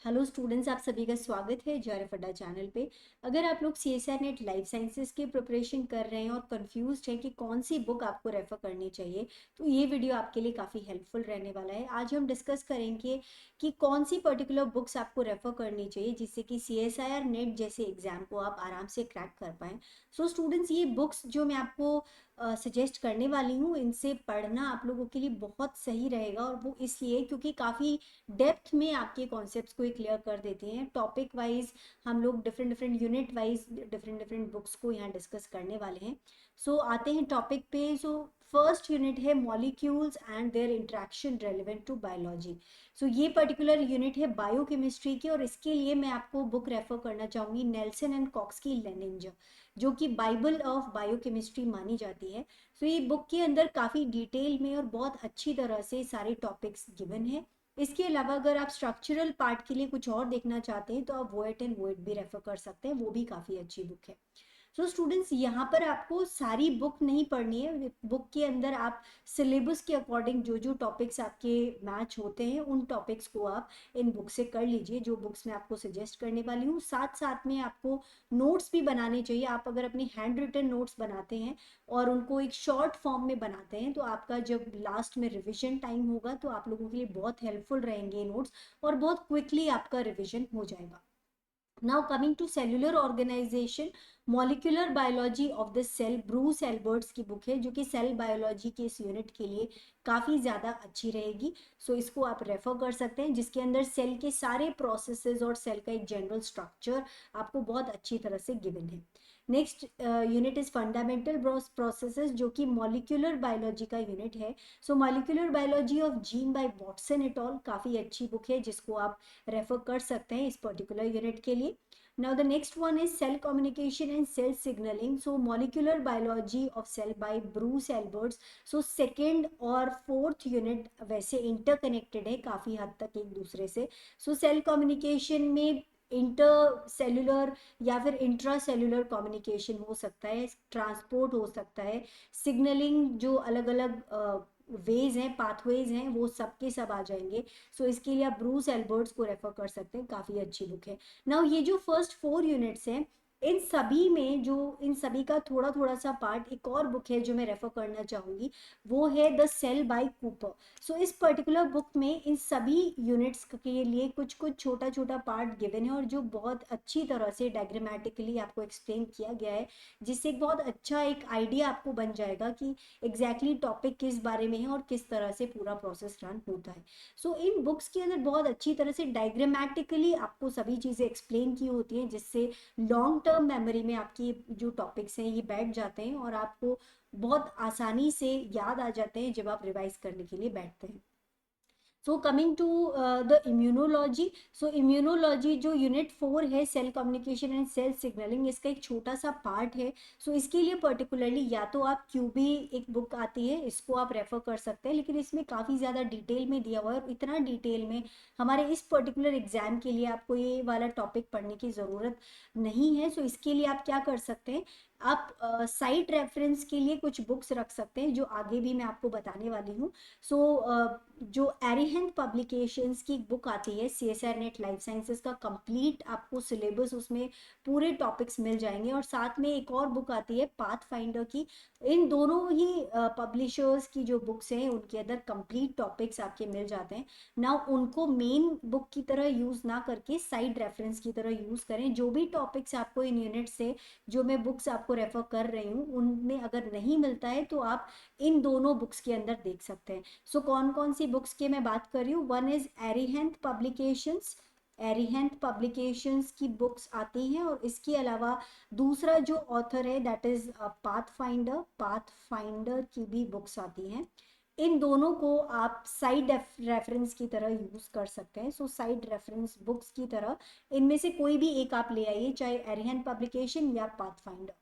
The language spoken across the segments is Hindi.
हेलो स्टूडेंट्स, आप सभी का स्वागत है JRF अड्डा चैनल पे। अगर आप लोग CSR नेट लाइफ साइंसेज की प्रिपरेशन कर रहे हैं और कंफ्यूज्ड हैं कि कौन सी बुक आपको रेफर करनी चाहिए, तो ये वीडियो आपके लिए काफ़ी हेल्पफुल रहने वाला है। आज हम डिस्कस करेंगे कि कौन सी पर्टिकुलर बुक्स आपको रेफर करनी चाहिए जिससे कि CSIR नेट जैसे एग्जाम को आप आराम से क्रैक कर पाएँ। सो स्टूडेंट्स, ये बुक्स जो मैं आपको सजेस्ट करने वाली हूँ, इनसे पढ़ना आप लोगों के लिए बहुत सही रहेगा। और वो इसलिए क्योंकि काफ़ी डेप्थ में आपके कॉन्सेप्ट्स को क्लियर कर देते हैं। टॉपिक वाइज हम लोग different different unit wise different different books को यहाँ डिस्कस करने वाले हैं। सो आते हैं टॉपिक पे। सो फर्स्ट यूनिट है molecules and their interaction relevant to biology. So ये पर्टिकुलर यूनिट है बायोकेमिस्ट्री की, और इसके लिए मैं आपको बुक रेफर करना चाहूँगी नेल्सन एंड कॉक्स की लेनिंजर, जो कि बाइबल ऑफ बायोकेमिस्ट्री मानी जाती है। सो ये बुक के अंदर काफ़ी डिटेल में और बहुत अच्छी तरह से सारे टॉपिक्स गिवन है। इसके अलावा अगर आप स्ट्रक्चरल पार्ट के लिए कुछ और देखना चाहते हैं तो आप वोएट एंड वोएट भी रेफर कर सकते हैं, वो भी काफ़ी अच्छी बुक है। सो स्टूडेंट्स, यहाँ पर आपको सारी बुक नहीं पढ़नी है। बुक के अंदर आप सिलेबस के अकॉर्डिंग जो जो टॉपिक्स आपके मैच होते हैं उन टॉपिक्स को आप इन बुक से कर लीजिए, जो बुक्स मैं आपको सजेस्ट करने वाली हूँ। साथ साथ में आपको नोट्स भी बनाने चाहिए। आप अगर अपने हैंड रिटन नोट्स बनाते हैं और उनको एक शॉर्ट फॉर्म में बनाते हैं तो आपका जब लास्ट में रिविजन टाइम होगा तो आप लोगों के लिए बहुत हेल्पफुल रहेंगे नोट्स, और बहुत क्विकली आपका रिविजन हो जाएगा। Now coming to cellular organization, molecular biology of the cell, Bruce Albert's की बुक है, जो कि सेल बायोलॉजी के इस यूनिट के लिए काफ़ी ज़्यादा अच्छी रहेगी। सो इसको आप रेफर कर सकते हैं, जिसके अंदर सेल के सारे प्रोसेसेस और सेल का एक जनरल स्ट्रक्चर आपको बहुत अच्छी तरह से गिवन है। Next unit is fundamental processes, जो कि मॉलिक्यूलर बायोलॉजी का यूनिट है। So molecular biology of gene by Watson et al काफ़ी अच्छी बुक है, जिसको आप रेफर कर सकते हैं इस पर्टिकुलर यूनिट के लिए। Now the next one is cell communication and cell signaling. So molecular biology of cell by Bruce Alberts. So second और fourth unit वैसे interconnected है काफ़ी हद तक एक दूसरे से। So cell communication में इंटर सेल्यूलर या फिर इंट्रा सेल्यूलर कम्युनिकेशन हो सकता है, ट्रांसपोर्ट हो सकता है, सिग्नलिंग जो अलग अलग वेज हैं, पाथवेज हैं, वो सब के सब आ जाएंगे। सो इसके लिए आप ब्रूस एल्बर्ट्स को रेफर कर सकते हैं, काफ़ी अच्छी बुक है। नाउ ये जो फर्स्ट 4 यूनिट्स हैं, इन सभी में जो इन सभी का थोड़ा थोड़ा सा पार्ट, एक और बुक है जो मैं रेफर करना चाहूँगी, वो है द सेल बाय कूपर। सो इस पर्टिकुलर बुक में इन सभी यूनिट्स के लिए कुछ कुछ छोटा छोटा पार्ट गिवन है, और जो बहुत अच्छी तरह से डायग्रामेटिकली आपको एक्सप्लेन किया गया है, जिससे एक बहुत अच्छा एक आइडिया आपको बन जाएगा कि एग्जैक्टली टॉपिक किस बारे में है और किस तरह से पूरा प्रोसेस रन होता है। सो इन बुक्स के अंदर बहुत अच्छी तरह से डायग्रामेटिकली आपको सभी चीज़ें एक्सप्लेन की होती हैं, जिससे लॉन्ग टर्म मेमोरी में आपकी जो टॉपिक्स हैं ये बैठ जाते हैं और आपको बहुत आसानी से याद आ जाते हैं जब आप रिवाइज करने के लिए बैठते हैं। So coming to the immunology. So immunology जो यूनिट 4 है, cell communication and cell signalling, इसका एक छोटा सा पार्ट है। सो इसके लिए पर्टिकुलरली या तो आप क्यूबी एक बुक आती है, इसको आप रेफर कर सकते हैं, लेकिन इसमें काफ़ी ज़्यादा डिटेल में दिया हुआ है, और इतना डिटेल में हमारे इस पर्टिकुलर एग्जाम के लिए आपको ये वाला टॉपिक पढ़ने की ज़रूरत नहीं है। सो इसके लिए आप क्या कर सकते हैं, आप साइट रेफरेंस के लिए कुछ बुक्स रख सकते हैं, जो आगे भी मैं आपको बताने वाली हूँ। सो जो एरिहेंथ पब्लिकेशंस की बुक आती है CSR नेट लाइफ साइंसेस का कंप्लीट आपको सिलेबस, उसमें पूरे टॉपिक्स मिल जाएंगे। और साथ में एक और बुक आती है पाथ फाइंडर की। इन दोनों ही पब्लिशर्स की जो बुक्स हैं उनके अंदर कंप्लीट टॉपिक्स आपके मिल जाते हैं ना। उनको मेन बुक की तरह यूज़ ना करके साइड रेफरेंस की तरह यूज़ करें। जो भी टॉपिक्स आपको इन यूनिट से जो मैं बुक्स आपको रेफर कर रही हूँ उनमें अगर नहीं मिलता है तो आप इन दोनों बुक्स के अंदर देख सकते हैं। सो कौन कौन सी बुक्स की मैं बात कर रही हूँ, वन इज एरिहेंथ पब्लिकेशंस। एरिहेंथ पब्लिकेशंस की बुक्स आती हैं, और इसके अलावा दूसरा जो ऑथर है that is path finder. Path finder की भी बुक्स आती हैं। इन दोनों को आप साइड रेफरेंस की तरह यूज कर सकते हैं। सो साइड रेफरेंस बुक्स की तरह इनमें से कोई भी एक आप ले आइए, चाहे एरिहेंथ पब्लिकेशन या path finder.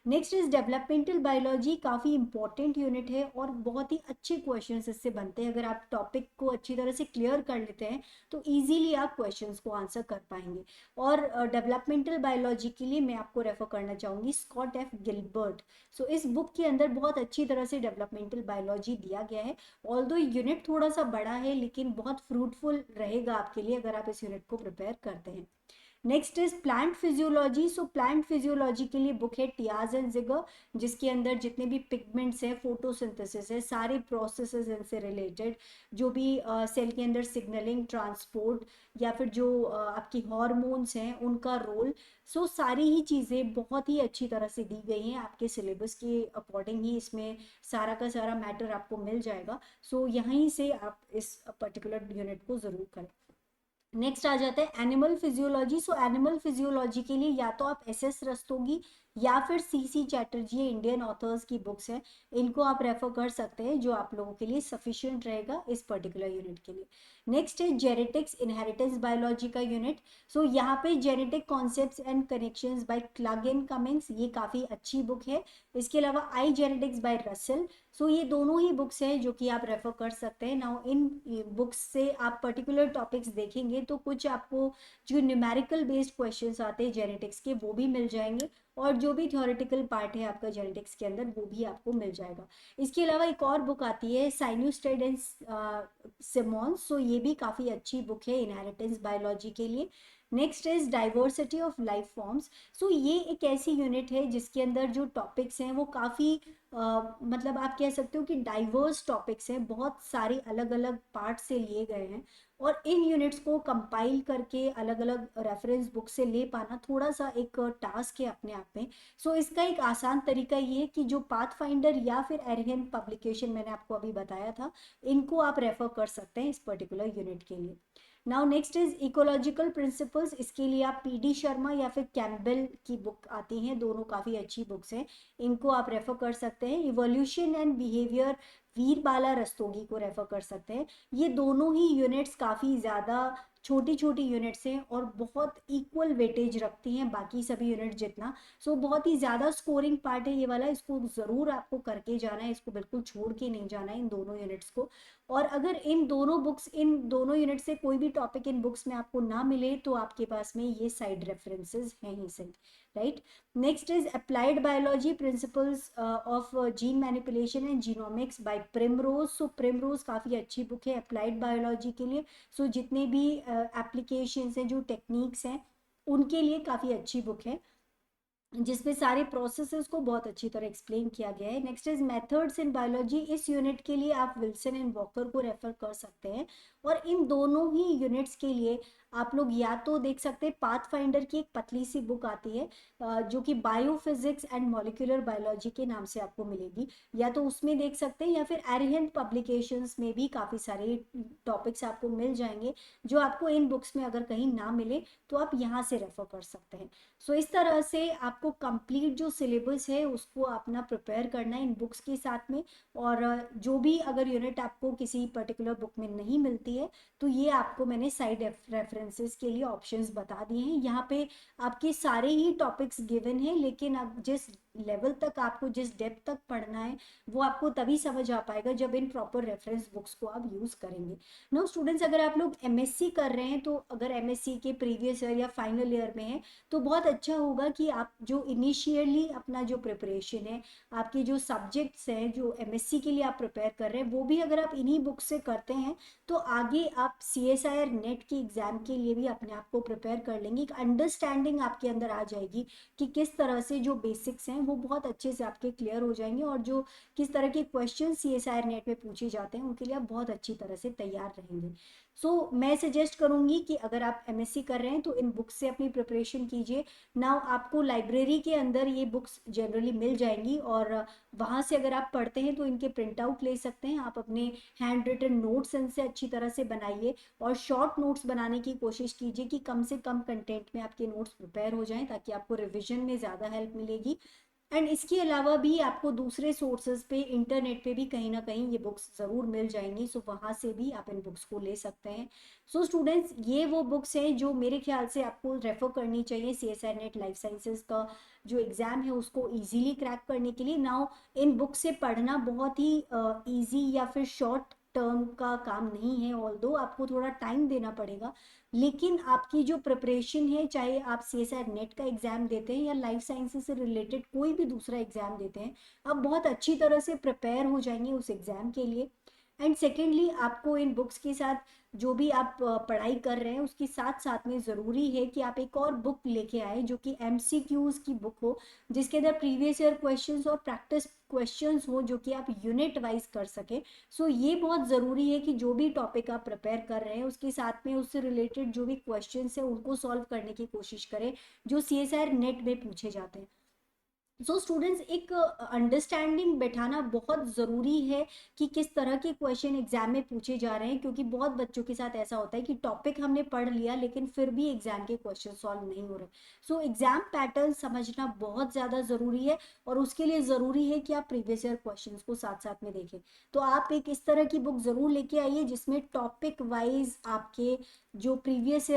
Next is developmental biology, काफ़ी इंपॉर्टेंट यूनिट है और बहुत ही अच्छे क्वेश्चंस इससे बनते हैं। अगर आप टॉपिक को अच्छी तरह से क्लियर कर लेते हैं तो इजीली आप क्वेश्चंस को आंसर कर पाएंगे। और डेवलपमेंटल बायोलॉजी के लिए मैं आपको रेफर करना चाहूँगी स्कॉट एफ गिलबर्ट। सो इस बुक के अंदर बहुत अच्छी तरह से डेवलपमेंटल बायोलॉजी दिया गया है। ऑल्दो यूनिट थोड़ा सा बड़ा है लेकिन बहुत फ्रूटफुल रहेगा आपके लिए अगर आप इस यूनिट को प्रिपेयर करते हैं। Next is plant physiology. So plant physiology के लिए बुक है टियाज एंड जिगर, जिसके अंदर जितने भी पिगमेंट्स हैं, फोटोसिंथेसिस है, सारे प्रोसेसेस इनसे रिलेटेड, जो भी सेल के अंदर सिग्नलिंग, ट्रांसपोर्ट या फिर जो आपकी हॉर्मोन्स हैं उनका रोल, सो सारी ही चीज़ें बहुत ही अच्छी तरह से दी गई हैं। आपके सिलेबस के अकॉर्डिंग ही इसमें सारा का सारा मैटर आपको मिल जाएगा। सो यहीं से आप इस पर्टिकुलर यूनिट को ज़रूर करें। नेक्स्ट आ जाता है animal physiology. So animal physiology के लिए या तो आप एस एस रस्तोगी या फिर सी सी चैटर्जी, इंडियन ऑथर्स की बुक्स हैं, इनको आप रेफर कर सकते हैं, जो आप लोगों के लिए सफिशिएंट रहेगा इस पर्टिकुलर यूनिट के लिए। नेक्स्ट है जेनेटिक्स इनहेरिटेंस बायोलॉजी का यूनिट। सो यहाँ पे genetic concepts and connections by Klug and Cummings, ये काफ़ी अच्छी बुक है। इसके अलावा I genetics by Russell. So ये दोनों ही बुक्स हैं जो कि आप रेफर कर सकते हैं। नाउ इन बुक्स से आप पर्टिकुलर टॉपिक्स देखेंगे तो कुछ आपको जो न्यूमेरिकल बेस्ड क्वेश्चंस आते हैं जेनेटिक्स के वो भी मिल जाएंगे, और जो भी थ्योरेटिकल पार्ट है आपका जेनेटिक्स के अंदर वो भी आपको मिल जाएगा। इसके अलावा एक और बुक आती है साइनोस्टेड एंड सिमोन्स। सो ये भी काफ़ी अच्छी बुक है इनहेरिटेंस बायोलॉजी के लिए। Next is diversity of life forms. So ये एक ऐसी यूनिट है जिसके अंदर जो टॉपिक्स हैं वो काफ़ी मतलब आप कह सकते हो कि डाइवर्स टॉपिक्स हैं, बहुत सारे अलग अलग पार्ट से लिए गए हैं, और इन यूनिट्स को कंपाइल करके अलग अलग रेफरेंस बुक से ले पाना थोड़ा सा एक टास्क है अपने आप में। सो इसका एक आसान तरीका ये है कि जो पाथ फाइंडर या फिर एरिहन पब्लिकेशन मैंने आपको अभी बताया था, इनको आप रेफर कर सकते हैं इस पर्टिकुलर यूनिट के लिए। Now next is ecological principles. इसके लिए आप पी डी शर्मा या फिर कैम्बेल की बुक आती हैं, दोनों काफ़ी अच्छी बुक्स हैं, इनको आप रेफर कर सकते हैं। इवोल्यूशन एंड बिहेवियर, वीर बाला रस्तोगी को रेफर कर सकते हैं। ये दोनों ही यूनिट्स काफ़ी ज़्यादा छोटी छोटी यूनिट्स हैं और बहुत इक्वल वेटेज रखती हैं बाकी सभी यूनिट जितना। सो बहुत ही ज़्यादा स्कोरिंग पार्ट है ये वाला, इसको ज़रूर आपको करके जाना है, इसको बिल्कुल छोड़ के नहीं जाना है इन दोनों यूनिट्स को। और अगर इन दोनों यूनिट से कोई भी टॉपिक इन बुक्स में आपको ना मिले तो आपके पास में ये साइड रेफरेंसेस हैं ही सही, right. Next is applied biology principles of gene manipulation and genomics by Primrose. So Primrose काफ़ी अच्छी बुक है अप्लाइड बायोलॉजी के लिए। सो जितने भी एप्लीकेशंस हैं, जो टेक्निक्स हैं, उनके लिए काफ़ी अच्छी बुक है, जिसमें सारे प्रोसेसेस को बहुत अच्छी तरह एक्सप्लेन किया गया है। Next is methods in biology. इस यूनिट के लिए आप विल्सन एंड वॉकर को रेफर कर सकते हैं, और इन दोनों ही यूनिट्स के लिए आप लोग या तो देख सकते हैं पाथ फाइंडर की एक पतली सी बुक आती है जो कि बायोफिजिक्स एंड मॉलिक्यूलर बायोलॉजी के नाम से आपको मिलेगी, या तो उसमें देख सकते हैं, या फिर एरिहंट पब्लिकेशंस में भी काफ़ी सारे टॉपिक्स आपको मिल जाएंगे जो आपको इन बुक्स में अगर कहीं ना मिले तो आप यहाँ से रेफर कर सकते हैं। सो इस तरह से आपको कंप्लीट जो सिलेबस है उसको अपना प्रिपेयर करना है इन बुक्स के साथ में। और जो भी अगर यूनिट आपको किसी पर्टिकुलर बुक में नहीं मिलती है तो ये आपको मैंने साइड रेफरेंसेस के लिए ऑप्शंस बता दिए हैं। यहाँ पे आपके सारे ही टॉपिक्स गिवन हैं, लेकिन अब जिस लेवल तक आपको, जिस डेप्थ तक पढ़ना है, वो आपको तभी समझ आ पाएगा जब इन प्रॉपर रेफरेंस बुक्स को आप यूज़ करेंगे। नो स्टूडेंट्स, अगर आप लोग एमएससी कर रहे हैं तो अगर एमएससी के प्रीवियस ईयर या फाइनल ईयर में है तो बहुत अच्छा होगा कि आप जो इनिशियली अपना जो प्रिपरेशन है, आपके जो सब्जेक्ट्स हैं जो एमएससी के लिए आप प्रिपेयर कर रहे हैं, वो भी अगर आप इन्हीं बुक से करते हैं तो आगे आप सीएसआईआर नेट की एग्ज़ाम के लिए भी अपने आप को प्रिपेयर कर लेंगे। एक अंडरस्टैंडिंग आपके अंदर आ जाएगी कि किस तरह से जो बेसिक्स हैं वो बहुत अच्छे से आपके क्लियर हो जाएंगे, और जो किस तरह के क्वेश्चन सीएसआईआर नेट में पूछे जाते हैं उनके लिए आप बहुत अच्छी तरह से तैयार रहेंगे। सो मैं सजेस्ट करूंगी कि अगर आप एमएससी कर रहे हैं तो इन बुक्स से अपनी प्रिपरेशन कीजिए। नाउ आपको लाइब्रेरी के अंदर ये बुक्स जनरली मिल जाएंगी, और वहाँ से अगर आप पढ़ते हैं तो इनके प्रिंट आउट ले सकते हैं। आप अपने हैंड रिटन नोट्स इनसे अच्छी तरह से बनाइए, और शॉर्ट नोट्स बनाने की कोशिश कीजिए कि कम से कम कंटेंट में आपके नोट्स प्रिपेयर हो जाएं, ताकि आपको रिविजन में ज़्यादा हेल्प मिलेगी। एंड इसके अलावा भी आपको दूसरे सोर्सेज पे इंटरनेट पे भी कहीं ना कहीं ये बुक्स ज़रूर मिल जाएंगी, सो वहाँ से भी आप इन बुक्स को ले सकते हैं। सो स्टूडेंट्स, ये वो बुक्स हैं जो मेरे ख्याल से आपको रेफर करनी चाहिए C S R NET life sciences का जो एग्ज़ाम है उसको ईजिली क्रैक करने के लिए। नाउ इन बुक से पढ़ना बहुत ही ईजी या फिर शॉर्ट टर्म का काम नहीं है, ऑल दो आपको थोड़ा टाइम देना पड़ेगा, लेकिन आपकी जो प्रिपरेशन है, चाहे आप सी एस आर नेट का एग्जाम देते हैं या लाइफ साइंसेज से रिलेटेड कोई भी दूसरा एग्जाम देते हैं, आप बहुत अच्छी तरह से प्रिपेयर हो जाएंगे उस एग्जाम के लिए। एंड सेकेंडली, आपको इन बुक्स के साथ जो भी आप पढ़ाई कर रहे हैं उसके साथ साथ में ज़रूरी है कि आप एक और बुक लेके आए जो कि एमसीक्यूज की बुक हो, जिसके अंदर प्रीवियस ईयर क्वेश्चंस और प्रैक्टिस क्वेश्चंस हो जो कि आप यूनिट वाइज कर सके। सो ये बहुत ज़रूरी है कि जो भी टॉपिक आप प्रिपेयर कर रहे हैं उसके साथ में उससे रिलेटेड जो भी क्वेश्चंस है उनको सॉल्व करने की कोशिश करें जो सी एस आर नेट में पूछे जाते हैं। सो स्टूडेंट्स, एक अंडरस्टैंडिंग बैठाना बहुत ज़रूरी है कि किस तरह के क्वेश्चन एग्जाम में पूछे जा रहे हैं, क्योंकि बहुत बच्चों के साथ ऐसा होता है कि टॉपिक हमने पढ़ लिया लेकिन फिर भी एग्जाम के क्वेश्चन सॉल्व नहीं हो रहे। सो एग्जाम पैटर्न समझना बहुत ज़्यादा ज़रूरी है और उसके लिए ज़रूरी है कि आप प्रीवियस ईयर क्वेश्चंस को साथ साथ में देखें। तो आप एक इस तरह की बुक ज़रूर लेके आइए जिसमें टॉपिक वाइज आपके जो प्रीवियस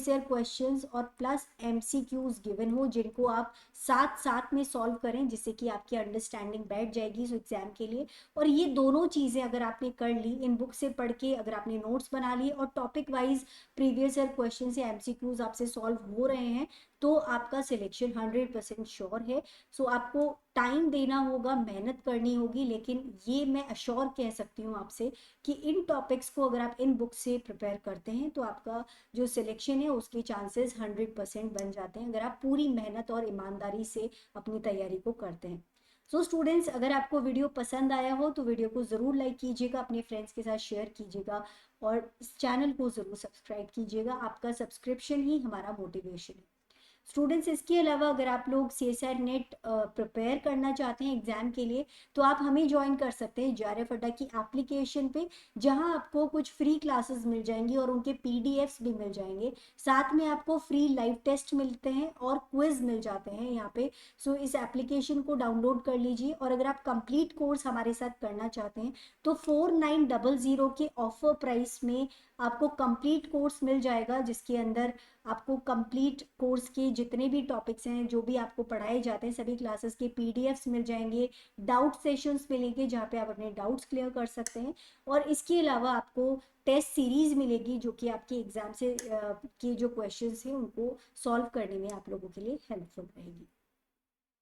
ईयर क्वेश्चंस और प्लस एमसीक्यूज गिवन हो, जिनको आप साथ साथ में सॉल्व करें, जिससे कि आपकी अंडरस्टैंडिंग बैठ जाएगी इस एग्जाम के लिए। और ये दोनों चीज़ें अगर आपने कर ली, इन बुक से पढ़ के अगर आपने नोट्स बना लिए और topic wise previous year question या एमसीक्यूज आपसे सॉल्व हो रहे हैं, तो आपका सिलेक्शन 100% श्योर है। सो आपको टाइम देना होगा, मेहनत करनी होगी, लेकिन ये मैं अश्योर कह सकती हूँ आपसे कि इन टॉपिक्स को अगर आप इन बुक से प्रिपेयर करते हैं तो आपका जो सिलेक्शन है उसके चांसेस 100% बन जाते हैं, अगर आप पूरी मेहनत और ईमानदारी से अपनी तैयारी को करते हैं। सो स्टूडेंट्स, अगर आपको वीडियो पसंद आया हो तो वीडियो को ज़रूर लाइक कीजिएगा, अपने फ्रेंड्स के साथ शेयर कीजिएगा और इस चैनल को ज़रूर सब्सक्राइब कीजिएगा। आपका सब्सक्रिप्शन ही हमारा मोटिवेशन है। स्टूडेंट्स, इसके अलावा अगर आप लोग C S R NET prepare करना चाहते हैं एग्जाम के लिए तो आप हमें ज्वाइन कर सकते हैं JRF अड्डा की एप्लीकेशन पे, जहां आपको कुछ फ्री क्लासेस मिल जाएंगी और उनके पीडीएफ्स भी मिल जाएंगे। साथ में आपको फ्री लाइव टेस्ट मिलते हैं और क्विज मिल जाते हैं यहाँ पे। सो इस एप्लीकेशन को डाउनलोड कर लीजिए और अगर आप कंप्लीट कोर्स हमारे साथ करना चाहते हैं तो 4900 के ऑफर प्राइस में आपको कंप्लीट कोर्स मिल जाएगा, जिसके अंदर आपको कंप्लीट कोर्स के जितने भी टॉपिक्स हैं, जो भी आपको पढ़ाए जाते हैं, सभी क्लासेस के पीडीएफ्स मिल जाएंगे, डाउट सेशंस मिलेंगे जहाँ पे आप अपने डाउट्स क्लियर कर सकते हैं, और इसके अलावा आपको टेस्ट सीरीज मिलेगी जो कि आपके एग्जाम से के जो क्वेश्चंस हैं उनको सॉल्व करने में आप लोगों के लिए हेल्पफुल रहेगी।